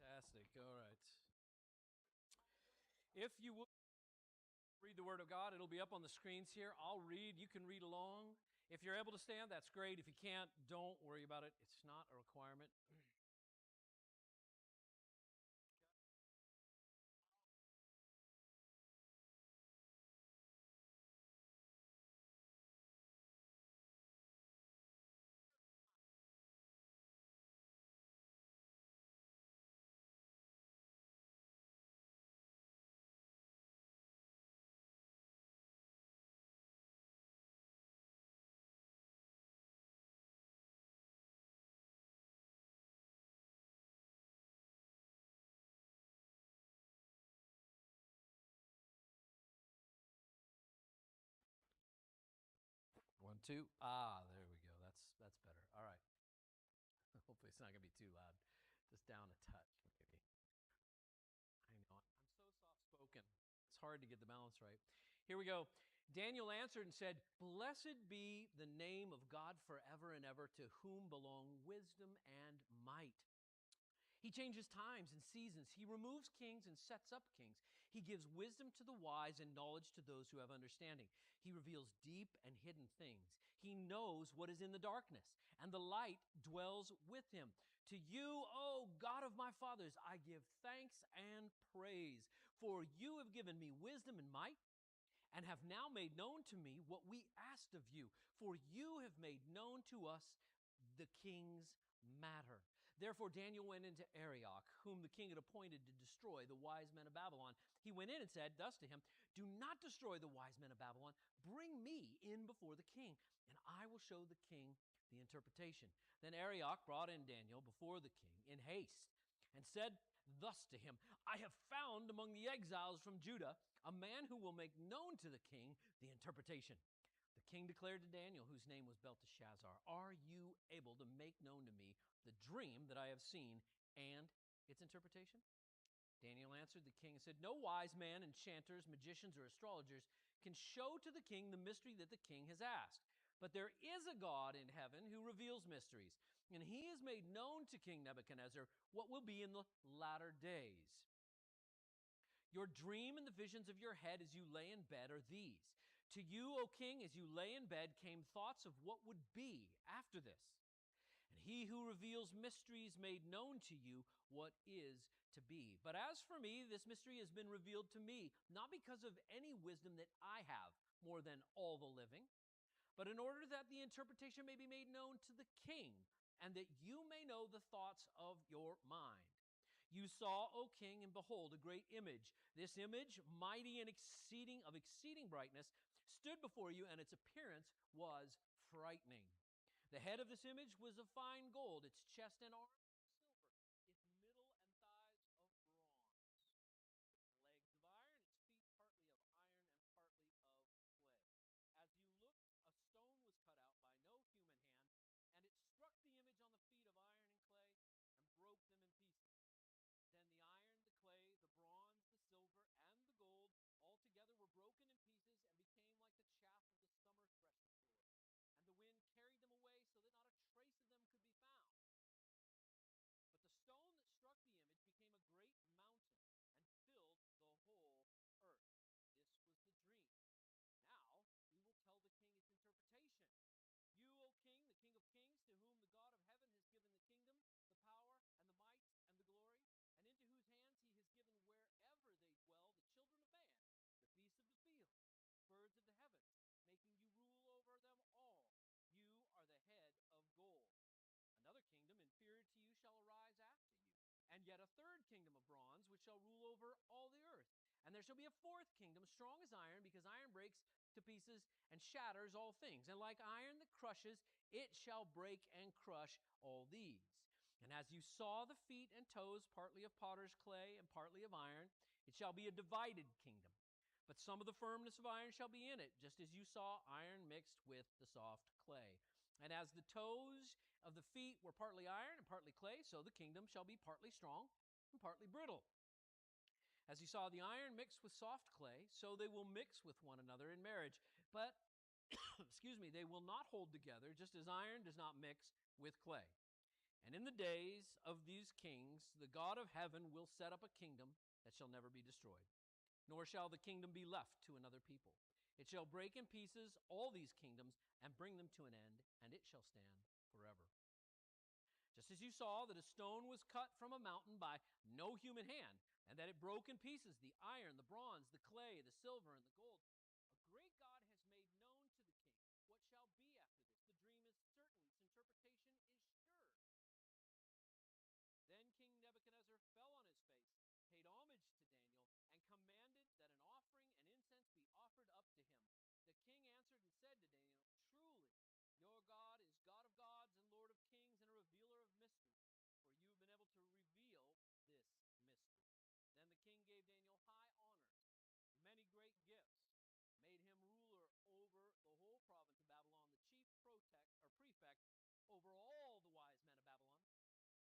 Fantastic. All right. If you would read the Word of God, it'll be up on the screens here. I'll read. You can read along. If you're able to stand, that's great. If you can't, don't worry about it. It's not a requirement. One, two. There we go. That's better. All right. Hopefully it's not going to be too loud. Just down a touch, maybe. I know. I'm so soft spoken. It's hard to get the balance right. Here we go. Daniel answered and said, "Blessed be the name of God forever and ever, to whom belong wisdom and might. He changes times and seasons. He removes kings and sets up kings. He gives wisdom to the wise and knowledge to those who have understanding. He reveals deep and hidden things. He knows what is in the darkness, and the light dwells with him. To you, O God of my fathers, I give thanks and praise, for you have given me wisdom and might, and have now made known to me what we asked of you. For you have made known to us the king's matter." Therefore Daniel went into Arioch, whom the king had appointed to destroy the wise men of Babylon. He went in and said thus to him, "Do not destroy the wise men of Babylon. Bring me in before the king, and I will show the king the interpretation." Then Arioch brought in Daniel before the king in haste, and said thus to him, "I have found among the exiles from Judah a man who will make known to the king the interpretation." The king declared to Daniel, whose name was Belteshazzar, "Are you able to make known to me the dream that I have seen and its interpretation?" Daniel answered the king and said, "No wise man, enchanters, magicians, or astrologers can show to the king the mystery that the king has asked. But there is a God in heaven who reveals mysteries, and he has made known to King Nebuchadnezzar what will be in the latter days. Your dream and the visions of your head as you lay in bed are these. To you, O king, as you lay in bed, came thoughts of what would be after this. And he who reveals mysteries made known to you what is to be. But as for me, this mystery has been revealed to me, not because of any wisdom that I have more than all the living, but in order that the interpretation may be made known to the king, and that you may know the thoughts of your mind. You saw, O king, and behold, a great image. This image, mighty and exceeding brightness, stood before you, and its appearance was frightening. The head of this image was of fine gold, its chest and arms of silver, its middle and thighs of bronze, legs of iron, its feet partly of iron and partly of clay. As you looked, a stone was cut out by no human hand, and it struck the image on the feet of iron and clay and broke them in pieces. Then the iron, the clay, the bronze, the silver, and the gold altogether were broken in pieces and became like the chaff of the summer threshing floor. And the wind carried them away so that not a trace of them could be found. But the stone that struck the image became a great mountain and filled the whole earth. This was the dream. Now we will tell the king its interpretation. You, O king, the king of kings, to whom the God of heaven has given the kingdom, the power, and the might, and the glory, and into whose hands he has given wherever they dwell the children of man, the beasts of the field, birds of the heaven, making you rule over them all. You are the head of gold. Another kingdom inferior to you shall arise after you, and yet a third kingdom of bronze, which shall rule over all the earth. And there shall be a fourth kingdom, strong as iron, because iron breaks to pieces and shatters all things. And like iron that crushes, it shall break and crush all these. And as you saw the feet and toes, partly of potter's clay and partly of iron, it shall be a divided kingdom. But some of the firmness of iron shall be in it, just as you saw iron mixed with the soft clay. And as the toes of the feet were partly iron and partly clay, so the kingdom shall be partly strong and partly brittle. As you saw the iron mixed with soft clay, so they will mix with one another in marriage. But, they will not hold together, just as iron does not mix with clay. And in the days of these kings, the God of heaven will set up a kingdom that shall never be destroyed, nor shall the kingdom be left to another people. It shall break in pieces all these kingdoms and bring them to an end, and it shall stand forever. Just as you saw that a stone was cut from a mountain by no human hand, and that it broke in pieces the iron, the bronze, the clay, the silver, and the gold, a great God has made known to the king what shall be after this. The dream is certain, its interpretation is sure. Then King Nebuchadnezzar fell on his face, paid homage to Daniel, and commanded that an offering and incense be offered up to him. The king answered and said to Daniel, "Truly, your God is God of gods and Lord of kings and a revealer of mysteries, for you have been able to reveal this mystery." Then the king gave Daniel high honors, many great gifts, made him ruler over the whole province of Babylon, the chief prefect over all the wise men of Babylon.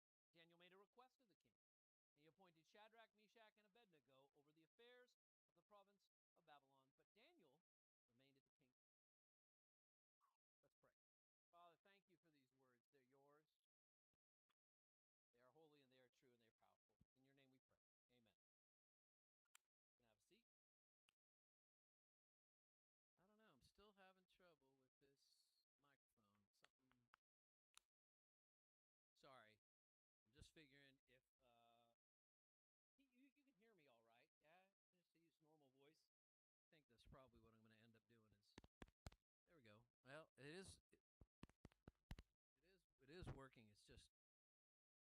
Daniel made a request of the king, and he appointed Shadrach, Meshach, and Abednego over the affairs of the province of Babylon. But Daniel remained at the king's court. Let's pray. Father, thank you for these words. They're yours. They are holy, and they are true, and they are powerful. In your name we pray. Amen. You can have a seat. I don't know. I'm still having trouble with this microphone. Sorry. I'm just figuring if you can hear me all right. Yeah, just to use normal voice. I think that's probably what I'm going to end up doing is. There we go. Well, it is working.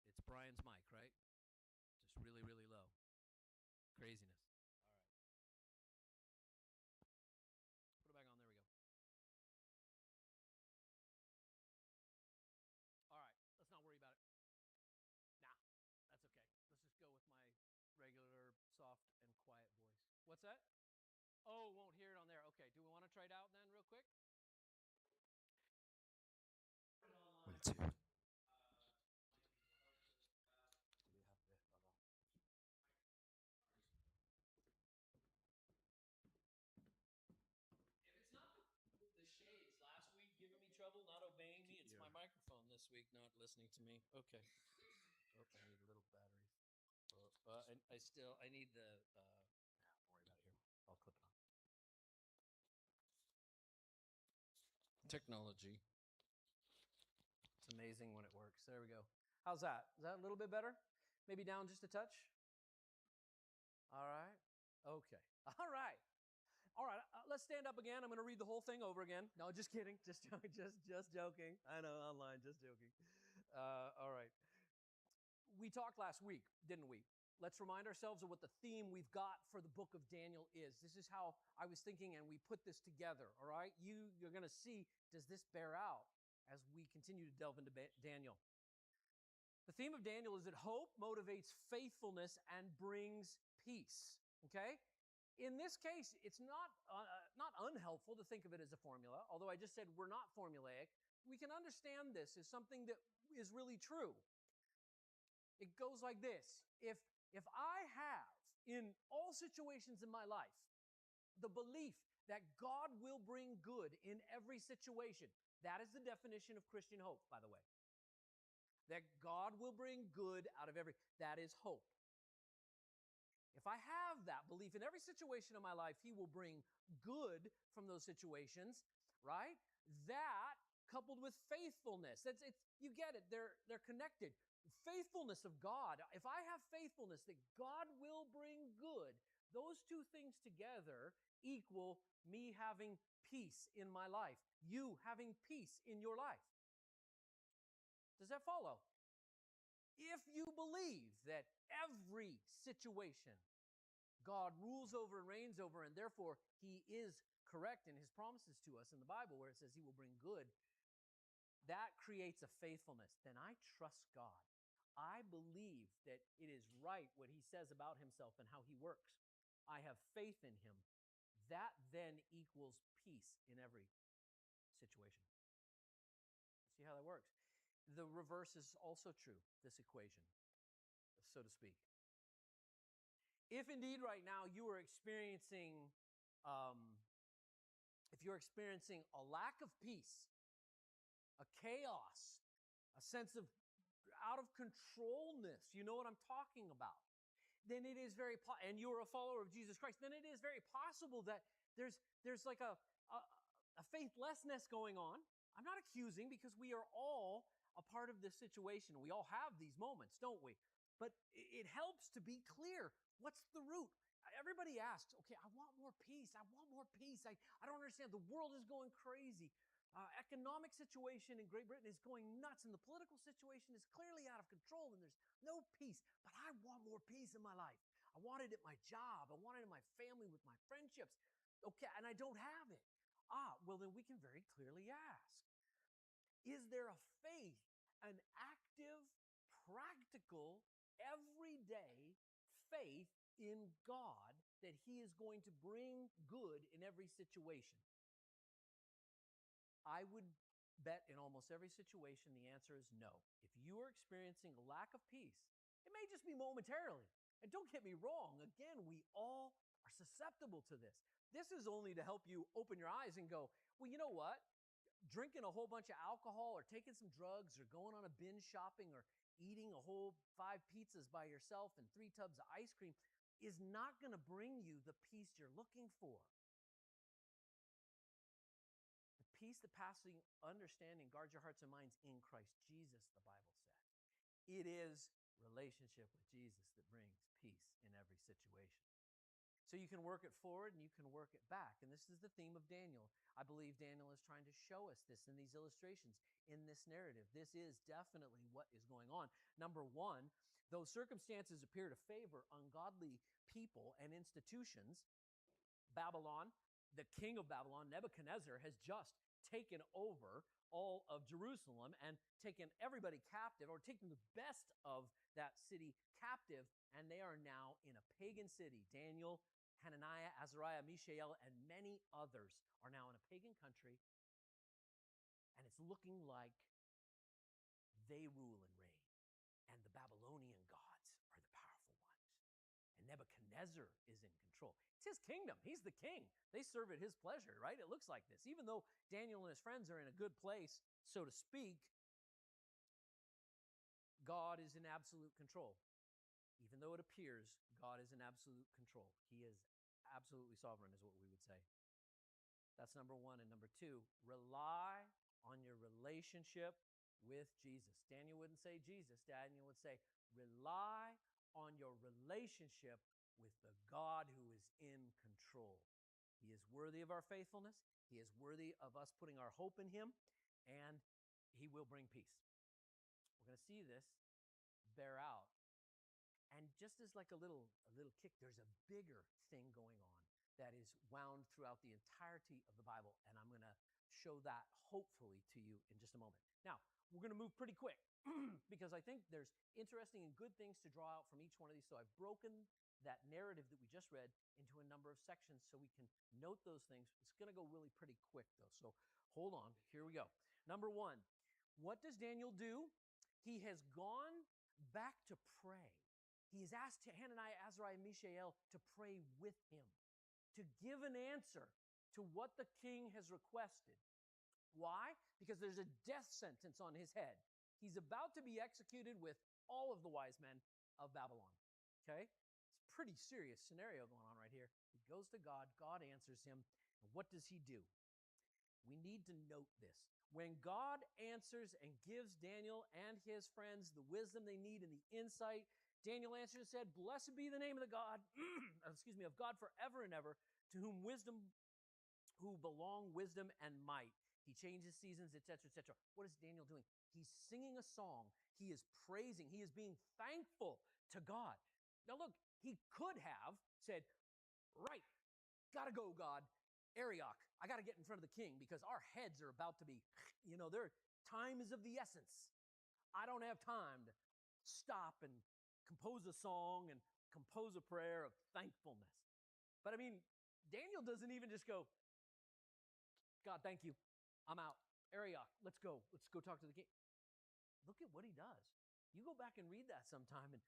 It's Brian's mic, right? Just really, really low. Craziness. All right. Put it back on. There we go. All right. Let's not worry about it. Nah, that's okay. Let's just go with my regular, soft, and quiet voice. What's that? Oh, won't hear it on there. Okay. Do we want to try it out then real quick? 1, 2. If it's not the shades last week giving me trouble, not obeying me, it's my microphone this week not listening to me. Okay. Oh, I need a little batteries. I need the, don't worry about it here. I'll clip it on. Technology. It's amazing when it works. There we go. How's that? Is that a little bit better? Maybe down just a touch? All right. Okay. All right. All right. Let's stand up again. I'm going to read the whole thing over again. No, just kidding. Just joking. I know, online. Just joking. All right. We talked last week, didn't we? Let's remind ourselves of what the theme we've got for the book of Daniel is. This is how I was thinking, and we put this together, all right? You're going to see, does this bear out as we continue to delve into Daniel? The theme of Daniel is that hope motivates faithfulness and brings peace, okay? In this case, it's not unhelpful to think of it as a formula, although I just said we're not formulaic. We can understand this as something that is really true. It goes like this. If I have, in all situations in my life, the belief that God will bring good in every situation, that is the definition of Christian hope, by the way. That God will bring good out of that is hope. If I have that belief in every situation of my life, He will bring good from those situations, right? That, coupled with faithfulness, you get it, they're connected. Faithfulness of God, if I have faithfulness that God will bring good, those two things together equal me having peace in my life, you having peace in your life. Does that follow? If you believe that every situation God rules over and reigns over, and therefore He is correct in His promises to us in the Bible where it says He will bring good, that creates a faithfulness. Then I trust God. I believe that it is right what He says about Himself and how He works. I have faith in Him. That then equals peace in every situation. See how that works? The reverse is also true, this equation, so to speak. If indeed right now you are experiencing, if you're experiencing a lack of peace, a chaos, a sense of out of controlness, you know what I'm talking about, then it is and you're a follower of Jesus Christ, then it is very possible that there's like a faithlessness going on. I'm not accusing, because we are all a part of this situation. We all have these moments, don't we? But it helps to be clear. What's the root? Everybody asks, okay, I want more peace. I want more peace. I don't understand. The world is going crazy. Economic situation in Great Britain is going nuts, and the political situation is clearly out of control, and there's no peace. But I want more peace in my life. I want it at my job. I want it in my family, with my friendships. Okay, and I don't have it. Well, then we can very clearly ask, is there a faith, an active, practical, everyday faith in God that He is going to bring good in every situation? I would bet in almost every situation the answer is no. If you are experiencing a lack of peace, it may just be momentarily. And don't get me wrong, again, we all are susceptible to this. This is only to help you open your eyes and go, well, you know what? Drinking a whole bunch of alcohol, or taking some drugs, or going on a binge shopping, or eating a whole 5 pizzas by yourself and 3 tubs of ice cream is not going to bring you the peace you're looking for. The peace that passes understanding guards your hearts and minds in Christ Jesus, the Bible said. It is relationship with Jesus that brings peace in every situation. So you can work it forward and you can work it back. And this is the theme of Daniel. I believe Daniel is trying to show us this in these illustrations, in this narrative. This is definitely what is going on. Number one, though circumstances appear to favor ungodly people and institutions, Babylon, the king of Babylon, Nebuchadnezzar, has just taken over all of Jerusalem and taken everybody captive, or taken the best of that city captive, and they are now in a pagan city. Daniel, Hananiah, Azariah, Mishael, and many others are now in a pagan country, and it's looking like they rule and reign, and the Babylonian gods are the powerful ones, and Nebuchadnezzar is in control. It's his kingdom. He's the king. They serve at his pleasure, right? It looks like this. Even though Daniel and his friends are in a good place, so to speak, God is in absolute control. Even though it appears, God is in absolute control. He is absolutely sovereign, is what we would say. That's number one. And number two, rely on your relationship with Jesus. Daniel wouldn't say Jesus. Daniel would say, rely on your relationship with the God who is in control. He is worthy of our faithfulness. He is worthy of us putting our hope in Him, and He will bring peace. We're going to see this bear out. And just as like a little kick, there's a bigger thing going on that is wound throughout the entirety of the Bible, and I'm going to show that hopefully to you in just a moment. Now, we're going to move pretty quick because I think there's interesting and good things to draw out from each one of these. So I've broken that narrative that we just read into a number of sections so we can note those things. It's going to go really pretty quick, though, so hold on. Here we go. Number one, what does Daniel do? He has gone back to pray. He has asked Hananiah, Azariah, Mishael to pray with him, to give an answer to what the king has requested. Why? Because there's a death sentence on his head. He's about to be executed with all of the wise men of Babylon. Okay? It's a pretty serious scenario going on right here. He goes to God. God answers him. And what does he do? We need to note this. When God answers and gives Daniel and his friends the wisdom they need and the insight, Daniel answered and said, "Blessed be the name of the God, of God forever and ever, to whom belong wisdom and might. He changes seasons, etc., etc." What is Daniel doing? He's singing a song. He is praising. He is being thankful to God. Now look, he could have said, "Right, gotta go, God. Arioch, I gotta get in front of the king because our heads are about to be, time is of the essence. I don't have time to stop and compose a song and compose a prayer of thankfulness." But Daniel doesn't even just go, "God, thank you. I'm out. Arioch, let's go. Let's go talk to the king." Look at what he does. You go back and read that sometime and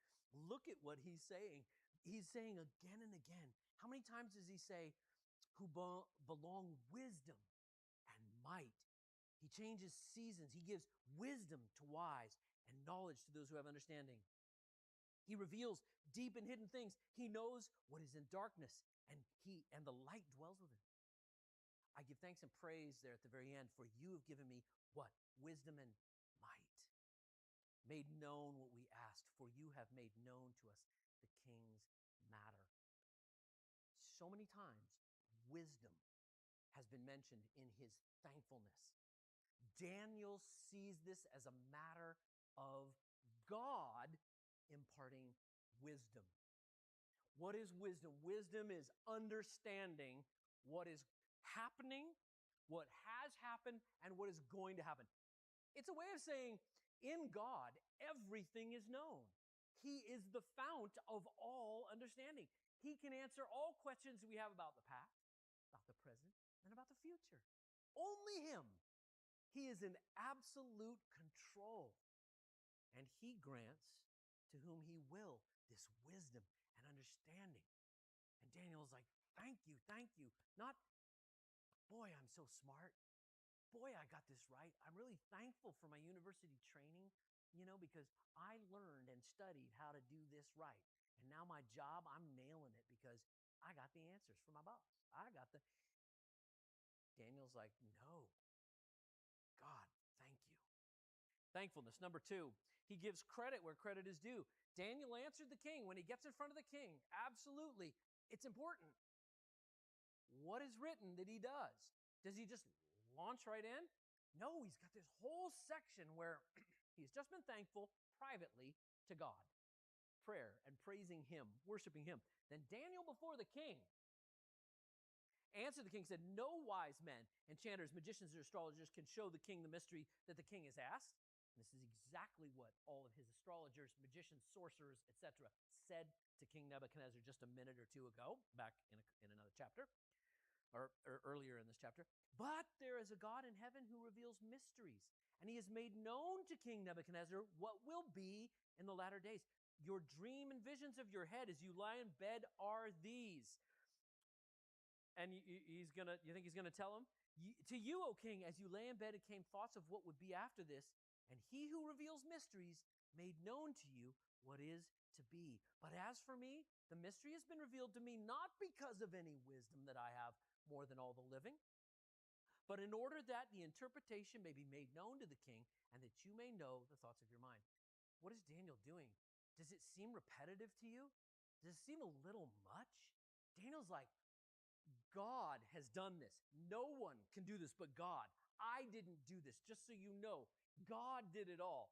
look at what he's saying. he's saying again and again, how many times does he say, who belong wisdom and might? He changes seasons. He gives wisdom to wise and knowledge to those who have understanding. He reveals deep and hidden things. He knows what is in darkness, and the light dwells with him. I give thanks and praise there at the very end, for you have given me what? Wisdom and might. Made known what we asked, for you have made known to us the king's matter. So many times, wisdom has been mentioned in his thankfulness. Daniel sees this as a matter of God imparting wisdom. What is wisdom? Wisdom is understanding what is happening, what has happened, and what is going to happen. It's a way of saying, in God, everything is known. He is the fount of all understanding. He can answer all questions we have about the past, about the present, and about the future. Only him. He is in absolute control. And he grants to whom he will this wisdom and understanding. And Daniel's like, thank you, thank you. Not, boy, I'm so smart. Boy, I got this right. I'm really thankful for my university training, because I learned and studied how to do this right. And now my job, I'm nailing it because I got the answers from my boss. Daniel's like, no. God, thank you. Thankfulness. Number 2, he gives credit where credit is due. Daniel answered the king when he gets in front of the king. Absolutely. It's important. What is written that he does? Does he just launch right in? No, he's got this whole section where he's just been thankful privately to God. Prayer and praising him, worshiping him. Then Daniel before the king answered the king, said, no wise men, enchanters, magicians, or astrologers can show the king the mystery that the king has asked. And this is exactly what all of his astrologers, magicians, sorcerers, etc. said to King Nebuchadnezzar just a minute or two ago, back in another chapter, or earlier in this chapter. But there is a God in heaven who reveals mysteries, and he has made known to King Nebuchadnezzar what will be in the latter days. Your dream and visions of your head as you lie in bed are these. And you think he's going to tell him? To you, O king, as you lay in bed, it came thoughts of what would be after this, and he who reveals mysteries made known to you what is to be. But as for me, the mystery has been revealed to me not because of any wisdom that I have more than all the living, but in order that the interpretation may be made known to the king, and that you may know the thoughts of your mind. What is Daniel doing? Does it seem repetitive to you? Does it seem a little much? Daniel's like, God has done this. No one can do this but God. I didn't do this, just so you know. God did it all.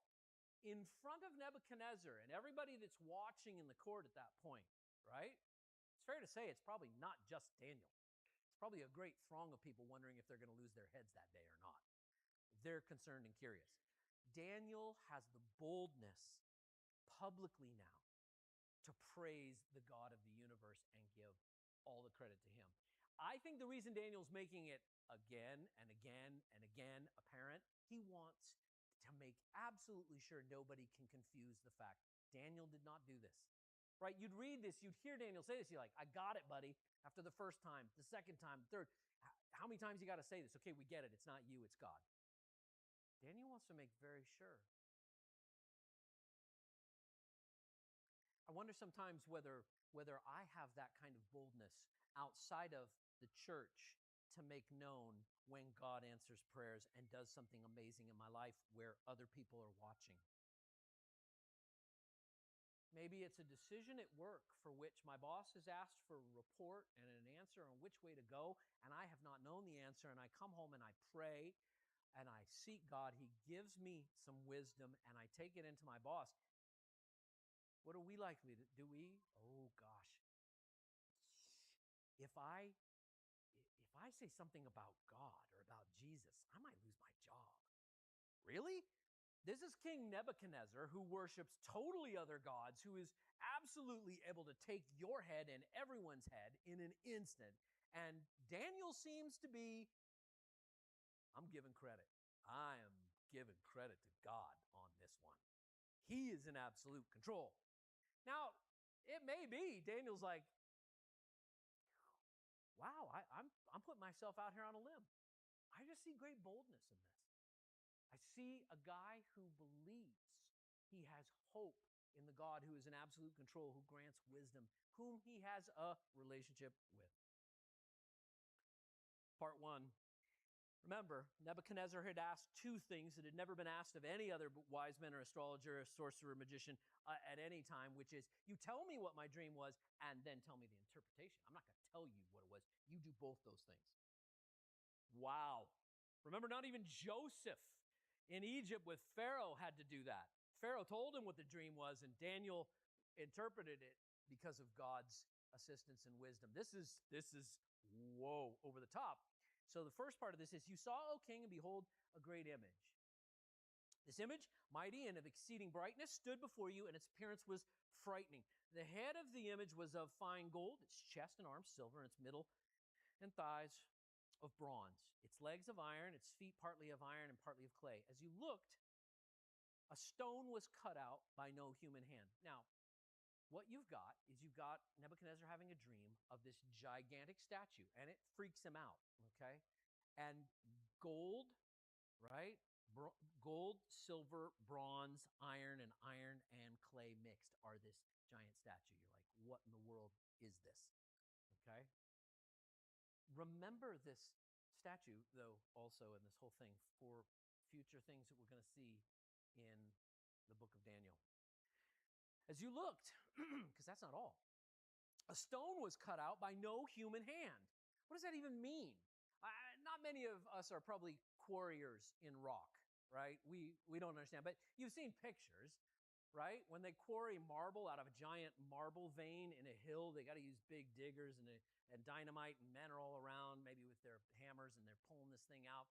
In front of Nebuchadnezzar and everybody that's watching in the court at that point, right? It's fair to say it's probably not just Daniel. It's probably a great throng of people wondering if they're going to lose their heads that day or not. They're concerned and curious. Daniel has the boldness publicly now to praise the God of the universe and give all the credit to him. I think the reason Daniel's making it again and again and again apparent, he wants to make absolutely sure nobody can confuse the fact Daniel did not do this. Right? You'd read this, you'd hear Daniel say this, you're like, I got it, buddy, after the first time, the second time, the third. How many times you got to say this? Okay, we get it. It's not you, it's God. Daniel wants to make very sure. I wonder sometimes whether I have that kind of boldness outside of the church to make known when God answers prayers and does something amazing in my life where other people are watching. Maybe it's a decision at work for which my boss has asked for a report and an answer on which way to go, and I have not known the answer, and I come home and I pray and I seek God. He gives me some wisdom, and I take it into my boss. What are we likely to do? Oh gosh. If I say something about God or about Jesus, I might lose my job. Really? This is King Nebuchadnezzar, who worships totally other gods, who is absolutely able to take your head and everyone's head in an instant. And Daniel seems to be, I'm giving credit. I am giving credit to God on this one. He is in absolute control. Now, It may be. Daniel's like, wow, I'm putting myself out here on a limb. I just see great boldness in this. I see a guy who believes he has hope in the God who is in absolute control, who grants wisdom, whom he has a relationship with. Part 1. Remember, Nebuchadnezzar had asked 2 things that had never been asked of any other wise man or astrologer, or sorcerer, or magician at any time, which is, you tell me what my dream was, and then tell me the interpretation. I'm not going to tell you what it was. You do both those things. Wow. Remember, not even Joseph in Egypt with Pharaoh had to do that. Pharaoh told him what the dream was, and Daniel interpreted it because of God's assistance and wisdom. This is whoa, over the top. So the first part of this is, you saw, O king, and behold, a great image. This image, mighty and of exceeding brightness, stood before you, and its appearance was frightening. The head of the image was of fine gold, its chest and arms silver, and its middle and thighs of bronze, its legs of iron, its feet partly of iron and partly of clay. As you looked, a stone was cut out by no human hand. Now, what you've got is you've got Nebuchadnezzar having a dream of this gigantic statue, and it freaks him out, okay? And gold, right? Gold, silver, bronze, iron, and clay mixed are this giant statue. You're like, what in the world is this? Okay? Remember this statue, though, also in this whole thing, for future things that we're going to see in the book of Daniel. As you looked, because that's not all, a stone was cut out by no human hand. What does that even mean? Not many of us are probably quarriers in rock, right? We don't understand, but you've seen pictures, right? When they quarry marble out of a giant marble vein in a hill, they got to use big diggers and dynamite, and men are all around, maybe with their hammers, and they're pulling this thing out.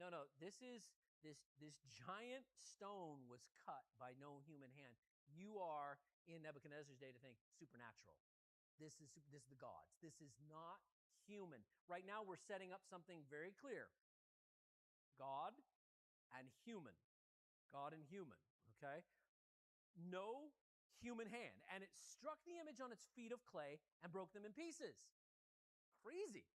No, this giant stone was cut by no human hand. You are, in Nebuchadnezzar's day, to think supernatural. This is the gods. This is not human. Right now, we're setting up something very clear. God and human. God and human, okay? No human hand. And it struck the image on its feet of clay and broke them in pieces. Crazy.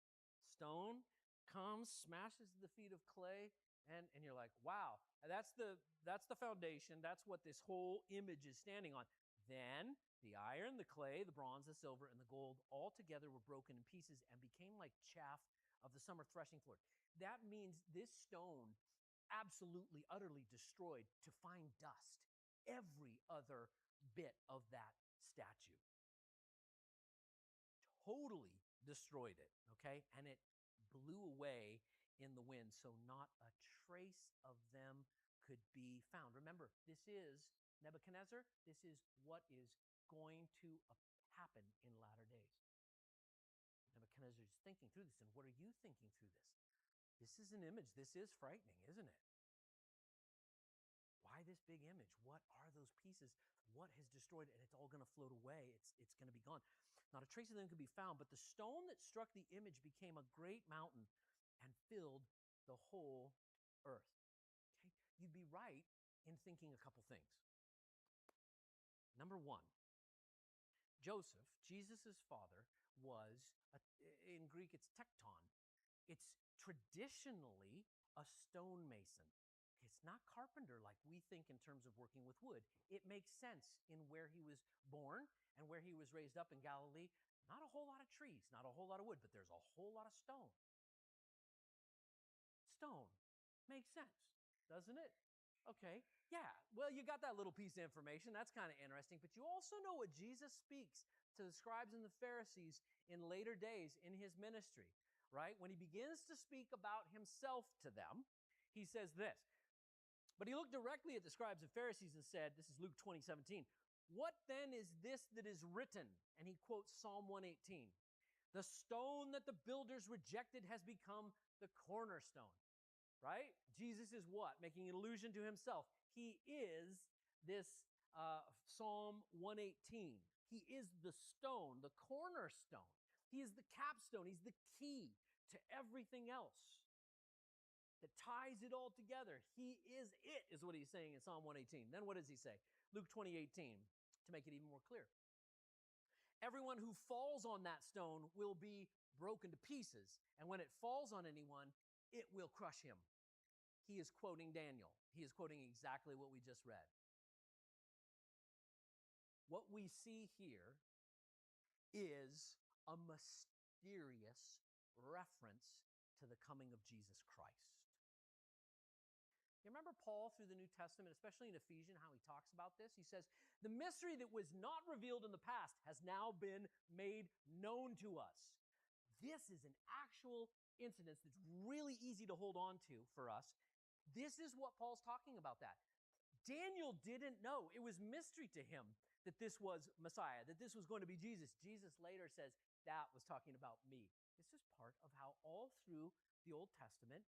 Stone comes, smashes the feet of clay, and you're like, wow. That's the foundation. That's what this whole image is standing on. Then the iron, the clay, the bronze, the silver, and the gold all together were broken in pieces and became like chaff of the summer threshing floor. That means this stone absolutely, utterly destroyed to fine dust every other bit of that statue. Totally destroyed it, okay? And it blew away in the wind, so not a trace of them could be found. Remember, this is Nebuchadnezzar. This is what is going to happen in latter days. Nebuchadnezzar is thinking through this, and what are you thinking through this? This is an image. This is frightening, isn't it? Why this big image? What are those pieces? What has destroyed it? And it's all going to float away. It's going to be gone. Not a trace of them could be found, but the stone that struck the image became a great mountain and filled the whole earth. Okay? You'd be right in thinking a couple things. Number 1, Joseph, Jesus' father, was, in Greek it's tekton. It's traditionally a stonemason. It's not carpenter like we think in terms of working with wood. It makes sense in where he was born and where he was raised up in Galilee. Not a whole lot of trees, not a whole lot of wood, but there's a whole lot of stone. Stone makes sense, doesn't it? Okay, yeah. Well, you got that little piece of information. That's kind of interesting. But you also know what Jesus speaks to the scribes and the Pharisees in later days in his ministry, right? When he begins to speak about himself to them, he says this. But he looked directly at the scribes and Pharisees and said, this is Luke 20:17, what then is this that is written? And he quotes Psalm 118. The stone that the builders rejected has become the cornerstone. Right? Jesus is what? Making an allusion to himself. He is this Psalm 118. He is the stone, the cornerstone. He is the capstone. He's the key to everything else that ties it all together. He is it, is what he's saying in Psalm 118. Then what does he say? Luke 20:18, to make it even more clear. everyone who falls on that stone will be broken to pieces. And when it falls on anyone, it will crush him. He is quoting Daniel. He is quoting exactly what we just read. What we see here is a mysterious reference to the coming of Jesus Christ. You remember Paul through the New Testament, especially in Ephesians, how he talks about this? He says, the mystery that was not revealed in the past has now been made known to us. This is an actual incident that's really easy to hold on to for us. This is what Paul's talking about that. Daniel didn't know. It was mystery to him that this was Messiah, that this was going to be Jesus. Jesus later says, that was talking about me. This is part of how all through the Old Testament,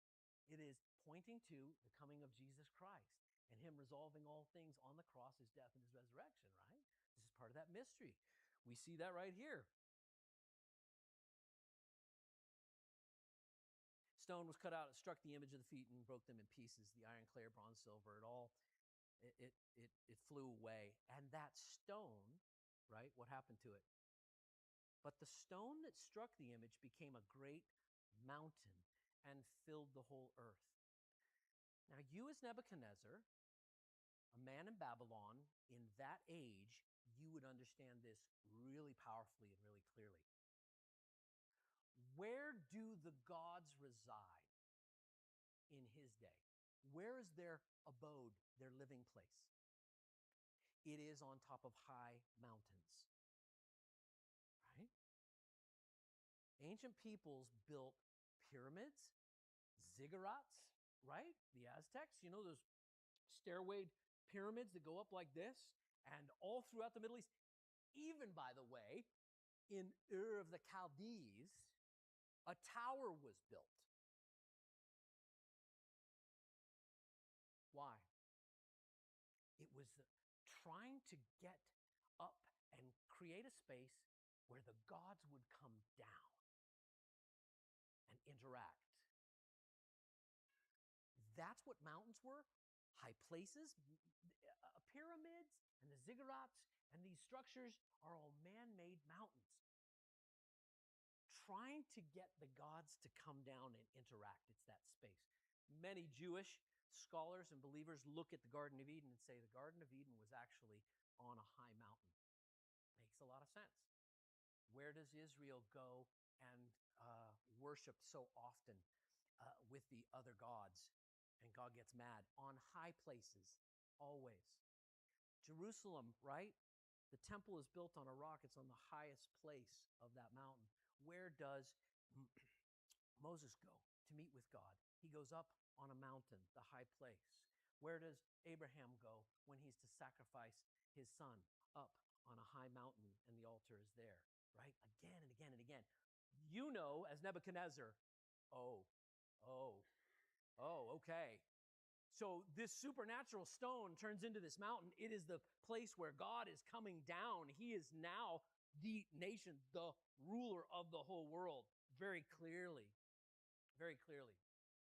it is pointing to the coming of Jesus Christ and him resolving all things on the cross, his death and his resurrection, right? This is part of that mystery. We see that right here. Stone was cut out, it struck the image of the feet and broke them in pieces. The iron, clay, bronze, silver, it flew away. And that stone, right, what happened to it? But the stone that struck the image became a great mountain and filled the whole earth. Now, you as Nebuchadnezzar, a man in Babylon, in that age, you would understand this really powerfully and really clearly. Where do the gods reside in his day? Where is their abode, their living place? It is on top of high mountains, right? Ancient peoples built pyramids, ziggurats, right? The Aztecs, you know those stairway pyramids that go up like this? And all throughout the Middle East, even, by the way, in Ur of the Chaldees, a tower was built. Why? It was trying to get up and create a space where the gods would come down and interact. That's what mountains were, high places. Pyramids and the ziggurats and these structures are all man-made mountains, trying to get the gods to come down and interact. It's that space. Many Jewish scholars and believers look at the Garden of Eden and say the Garden of Eden was actually on a high mountain. Makes a lot of sense. Where does Israel go and worship so often with the other gods? And God gets mad. On high places, always. Jerusalem, right? The temple is built on a rock. It's on the highest place of that mountain. Where does Moses go to meet with God? He goes up on a mountain, the high place. Where does Abraham go when he's to sacrifice his son? Up on a high mountain, and the altar is there, right? Again and again and again. You know, as Nebuchadnezzar, okay. So this supernatural stone turns into this mountain. It is the place where God is coming down. He is now the nation, the ruler of the whole world, very clearly. Very clearly.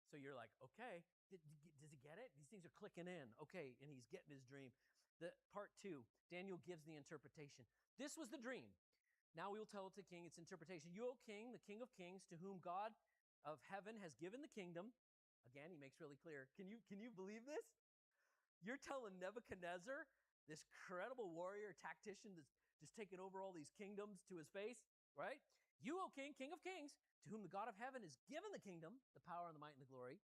So you're like, okay, does he get it? These things are clicking in. Okay, and he's getting his dream. The part 2, Daniel gives the interpretation. This was the dream. Now we will tell it to the king, its interpretation. You, O king, the king of kings, to whom God of heaven has given the kingdom. Again, he makes really clear. Can you believe this? You're telling Nebuchadnezzar, this incredible warrior, tactician that's just taken over all these kingdoms to his face, right? You, O king, king of kings, to whom the God of heaven has given the kingdom, the power and the might and the glory,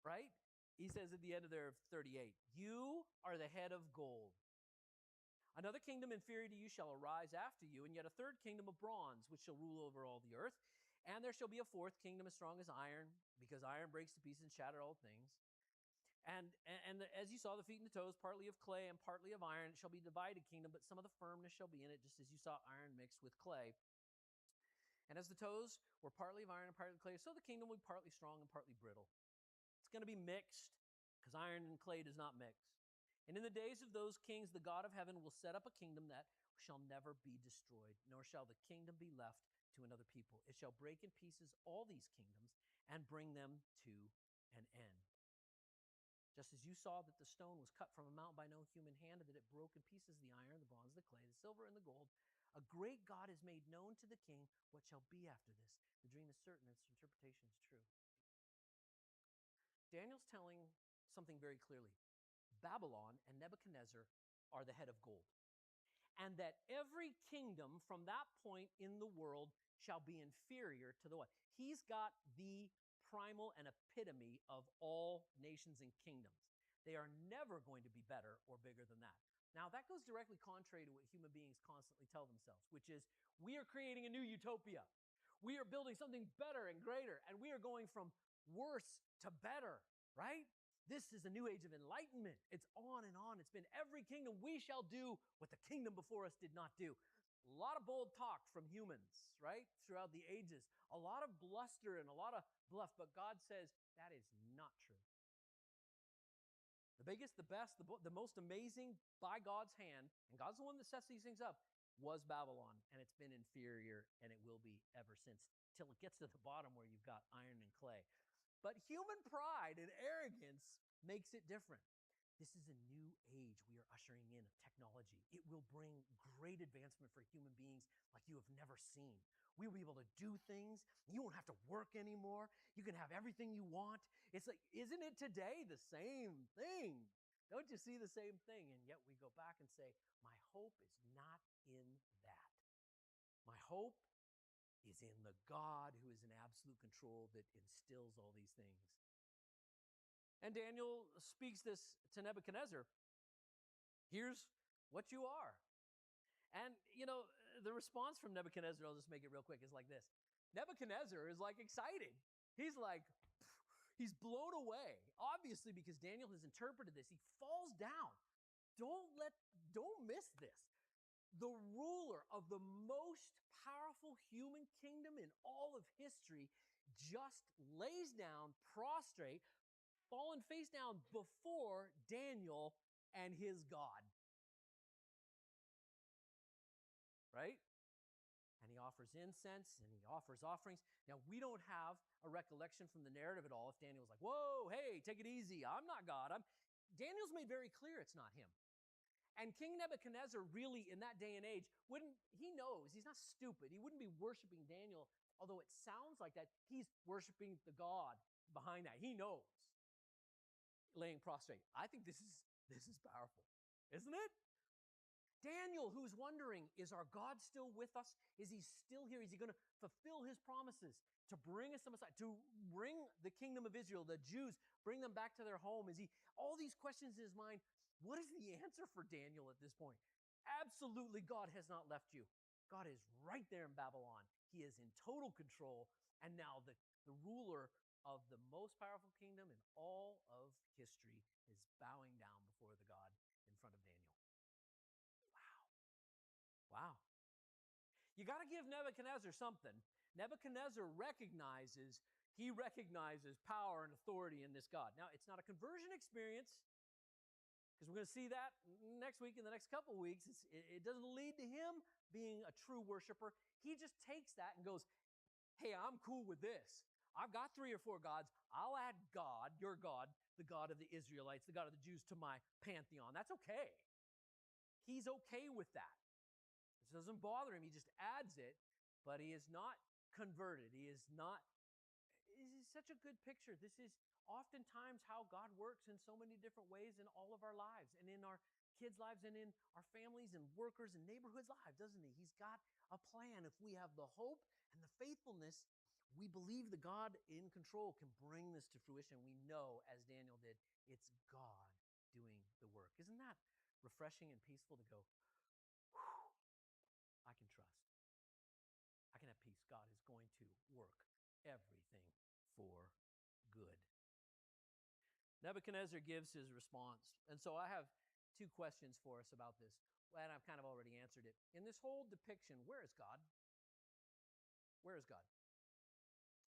right? He says at the end of their 38, you are the head of gold. Another kingdom inferior to you shall arise after you, and yet a third kingdom of bronze, which shall rule over all the earth. And there shall be a fourth kingdom as strong as iron, because iron breaks to pieces and shatters all things. And as you saw, the feet and the toes, partly of clay and partly of iron, it shall be a divided kingdom, but some of the firmness shall be in it, just as you saw iron mixed with clay. And as the toes were partly of iron and partly of clay, so the kingdom will be partly strong and partly brittle. It's going to be mixed, because iron and clay does not mix. And in the days of those kings, the God of heaven will set up a kingdom that shall never be destroyed, nor shall the kingdom be left to another people. It shall break in pieces all these kingdoms and bring them to an end. Just as you saw that the stone was cut from a mountain by no human hand, and that it broke in pieces the iron, the bronze, the clay, the silver, and the gold A great God has made known to the king what shall be after this. The dream is certain, its interpretation is true. Daniel's telling something very clearly. Babylon and Nebuchadnezzar are the head of gold. And that every kingdom from that point in the world shall be inferior to the what? He's got the primal and epitome of all nations and kingdoms. They are never going to be better or bigger than that. Now, that goes directly contrary to what human beings constantly tell themselves, which is, we are creating a new utopia. We are building something better and greater, and we are going from worse to better, right? This is a new age of enlightenment. It's on and on. It's been every kingdom. We shall do what the kingdom before us did not do. A lot of bold talk from humans, right? Throughout the ages. A lot of bluster and a lot of bluff, but God says that is not true. The biggest, the best, the most amazing by God's hand, and God's the one that sets these things up, was Babylon, and it's been inferior, and it will be ever since, till it gets to the bottom where you've got iron and clay. But human pride and arrogance makes it different. This is a new age we are ushering in of technology. It will bring great advancement for human beings like you have never seen. We will be able to do things. You won't have to work anymore. You can have everything you want. It's like, isn't it today the same thing? Don't you see the same thing? And yet we go back and say, my hope is not in that. My hope is in the God who is in absolute control that instills all these things. And Daniel speaks this to Nebuchadnezzar. Here's what you are. And, the response from Nebuchadnezzar, I'll just make it real quick, is like this. Nebuchadnezzar is like excited. He's like, he's blown away. Obviously, because Daniel has interpreted this, he falls down. Don't miss this. The ruler of the most powerful human kingdom in all of history just lays down prostrate, fallen face down before Daniel and his God. Right? And he offers incense and he offers offerings. Now, we don't have a recollection from the narrative at all if Daniel was like, whoa, hey, take it easy. I'm not God. Daniel's made very clear it's not him. And King Nebuchadnezzar really, in that day and age, he knows, he's not stupid. He wouldn't be worshiping Daniel, although it sounds like that. He's worshiping the God behind that. He knows. Laying prostrate. I think this is powerful, isn't it? Daniel, who's wondering, is our God still with us? Is he still here? Is he going to fulfill his promises to bring us the Messiah, to bring the kingdom of Israel, the Jews, bring them back to their home? All these questions in his mind. What is the answer for Daniel at this point? Absolutely, God has not left you. God is right there in Babylon. He is in total control. And now the ruler of the most powerful kingdom in all of history is bowing down before the God in front of Daniel. Wow. You got to give Nebuchadnezzar something. Nebuchadnezzar recognizes power and authority in this God. Now, it's not a conversion experience, because we're going to see that next week, in the next couple of weeks. It doesn't lead to him being a true worshiper. He just takes that and goes, hey, I'm cool with this. I've got 3 or 4 gods. I'll add God, your God, the God of the Israelites, the God of the Jews, to my pantheon. That's okay. He's okay with that. It doesn't bother him. He just adds it, but he is not converted. This is such a good picture. This is oftentimes how God works in so many different ways in all of our lives, and in our kids' lives, and in our families and workers and neighborhoods' lives, doesn't he? He's got a plan. If we have the hope and the faithfulness, we believe the God in control can bring this to fruition. We know, as Daniel did, it's God doing the work. Isn't that refreshing and peaceful to go, whew, I can trust. I can have peace. God is going to work everything for good. Nebuchadnezzar gives his response. And so I have 2 questions for us about this, and I've kind of already answered it. In this whole depiction, where is God? Where is God?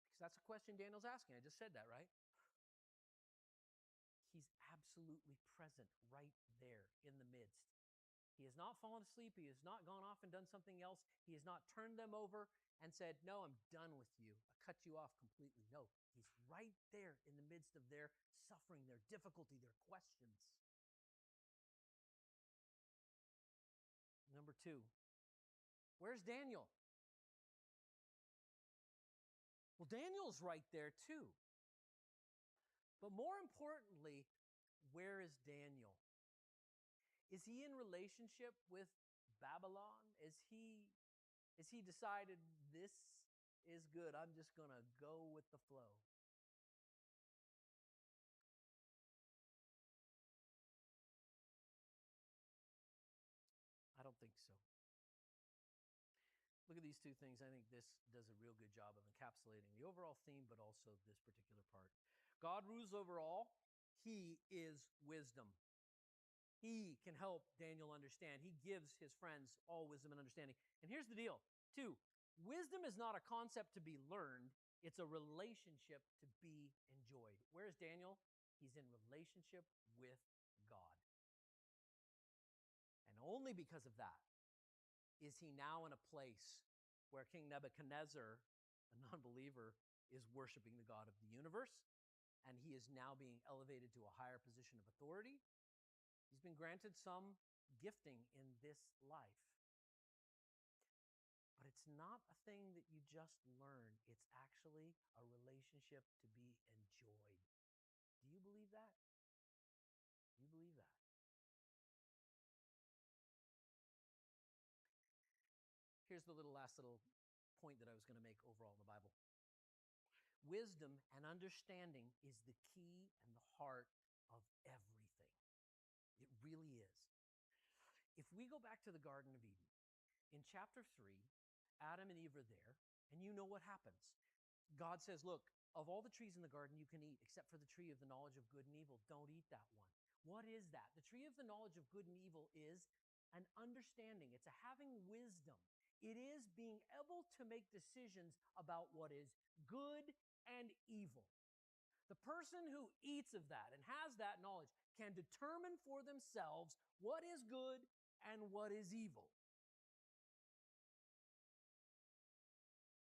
Because that's a question Daniel's asking. I just said that, right? He's absolutely present right there in the midst. He has not fallen asleep. He has not gone off and done something else. He has not turned them over and said, no, I'm done with you. I cut you off completely. No, he's right there in the midst of their suffering, their difficulty, their questions. Number 2, Where's Daniel? Well, Daniel's right there too. But more importantly, where is Daniel? Is he in relationship with Babylon? Is he decided this is good? I'm just going to go with the flow. I don't think so. Look at these two things. I think this does a real good job of encapsulating the overall theme, but also this particular part. God rules over all. He is wisdom. He can help Daniel understand. He gives his friends all wisdom and understanding. And here's the deal. 2, wisdom is not a concept to be learned. It's a relationship to be enjoyed. Where is Daniel? He's in relationship with God. And only because of that is he now in a place where King Nebuchadnezzar, a non-believer, is worshiping the God of the universe, and he is now being elevated to a higher position of authority. He's been granted some gifting in this life. But it's not a thing that you just learn. It's actually a relationship to be enjoyed. Do you believe that? Do you believe that? Here's the last little point that I was going to make overall in the Bible. Wisdom and understanding is the key and the heart of everything. It really is. If we go back to the Garden of Eden, in chapter 3, Adam and Eve are there, and you know what happens. God says, look, of all the trees in the garden you can eat, except for the tree of the knowledge of good and evil, don't eat that one. What is that? The tree of the knowledge of good and evil is an understanding. It's a having wisdom. It is being able to make decisions about what is good and evil. The person who eats of that and has that knowledge can determine for themselves what is good and what is evil.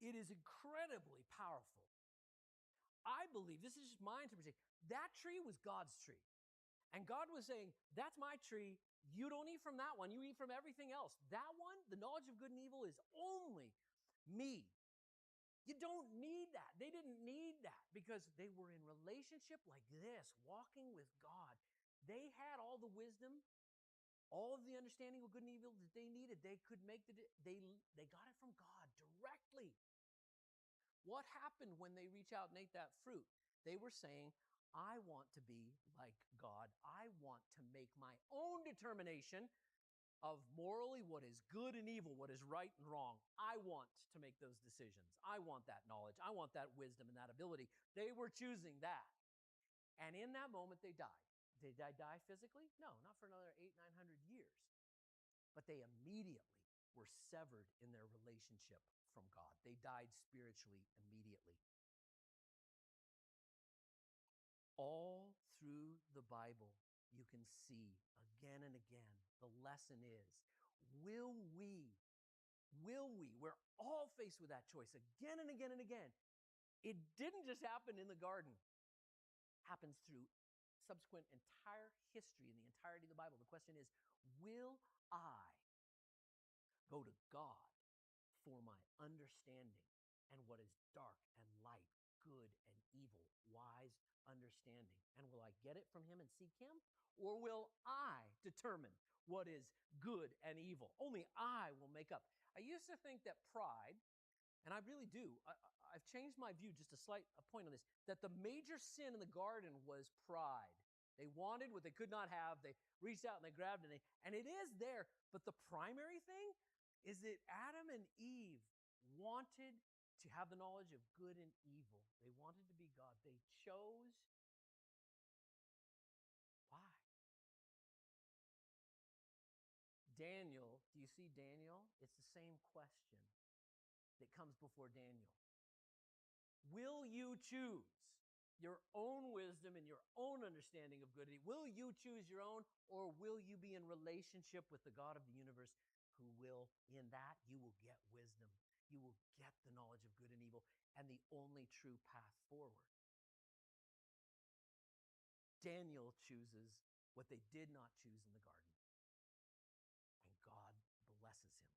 It is incredibly powerful. I believe, this is just my interpretation, that tree was God's tree. And God was saying, that's my tree. You don't eat from that one. You eat from everything else. That one, the knowledge of good and evil, is only me. You don't need that. They didn't need that because they were in relationship like this, walking with God. They had all the wisdom, all of the understanding of good and evil that they needed. They could make they got it from God directly. What happened when they reach out and ate that fruit? They were saying, I want to be like God. I want to make my own determination of morally what is good and evil, what is right and wrong. I want to make those decisions. I want that knowledge. I want that wisdom and that ability. They were choosing that. And in that moment, they died. Did they die physically? No, not for another 800-900 years. But they immediately were severed in their relationship from God. They died spiritually immediately. All through the Bible, you can see again and again, the lesson is, will we, we're all faced with that choice again and again and again. It didn't just happen in the garden. It happens through subsequent entire history in the entirety of the Bible. The question is, will I go to God for my understanding and what is dark and light, good and evil, wise understanding? And will I get it from him and seek him? Or will I determine what is good and evil? Only I will make up. I used to think that pride, and I really do, I've changed my view, just a point on this, that the major sin in the garden was pride. They wanted what they could not have. They reached out and they grabbed it, and it is there. But the primary thing is that Adam and Eve wanted to have the knowledge of good and evil. They wanted to be God. They chose. Why? Daniel, do you see Daniel? It's the same question that comes before Daniel. Will you choose your own wisdom and your own understanding of good and evil? Will you choose your own, or will you be in relationship with the God of the universe who will, in that, you will get wisdom. You will get the knowledge of good and evil and the only true path forward. Daniel chooses what they did not choose in the garden, and God blesses him.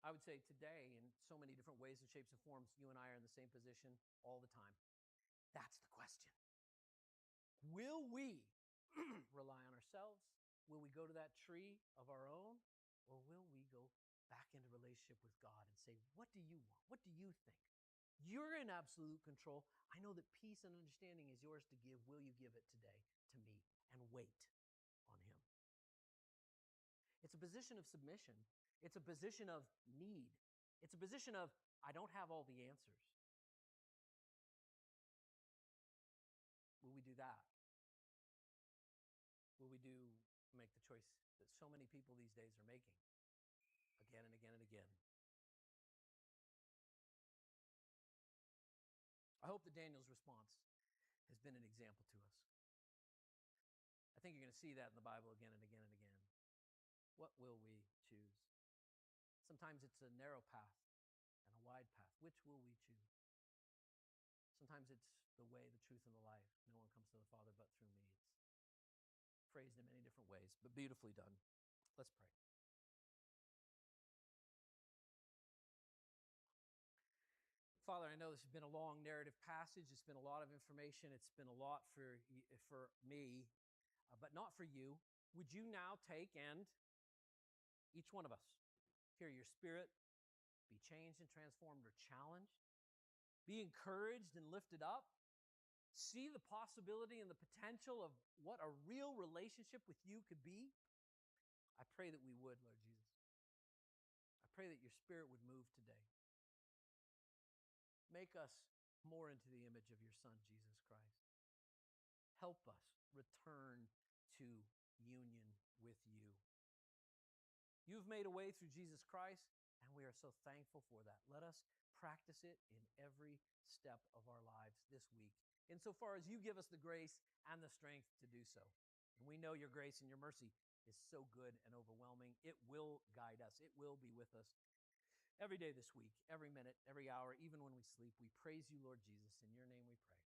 I would say today, in so many different ways and shapes and forms, you and I are in the same position all the time. That's the question. Will we rely on ourselves? Will we go to that tree of our own? Or will we go back into relationship with God and say, what do you want? What do you think? You're in absolute control. I know that peace and understanding is yours to give. Will you give it today to me and wait on Him? It's a position of submission. It's a position of need. It's a position of, I don't have all the answers. Will we do that? Will we make the choice that so many people these days are making again and again and again? I hope that Daniel's response has been an example to us. I think you're going to see that in the Bible again and again and again. What will we choose? Sometimes it's a narrow path and a wide path. Which will we choose? Sometimes it's the way, the truth, and the life. No one comes to the Father but through me. It's phrased in many different ways, but beautifully done. Let's pray. Father, I know this has been a long narrative passage. It's been a lot of information. It's been a lot for me, but not for you. Would you now take and each one of us hear your Spirit be changed and transformed or challenged, be encouraged and lifted up, see the possibility and the potential of what a real relationship with you could be? I pray that we would, Lord Jesus. I pray that your Spirit would move today. Make us more into the image of your Son, Jesus Christ. Help us return to union with you. You've made a way through Jesus Christ, and we are so thankful for that. Let us practice it in every step of our lives this week, insofar as you give us the grace and the strength to do so. And we know your grace and your mercy is so good and overwhelming. It will guide us. It will be with us every day this week, every minute, every hour, even when we sleep. We praise you, Lord Jesus. In your name we pray.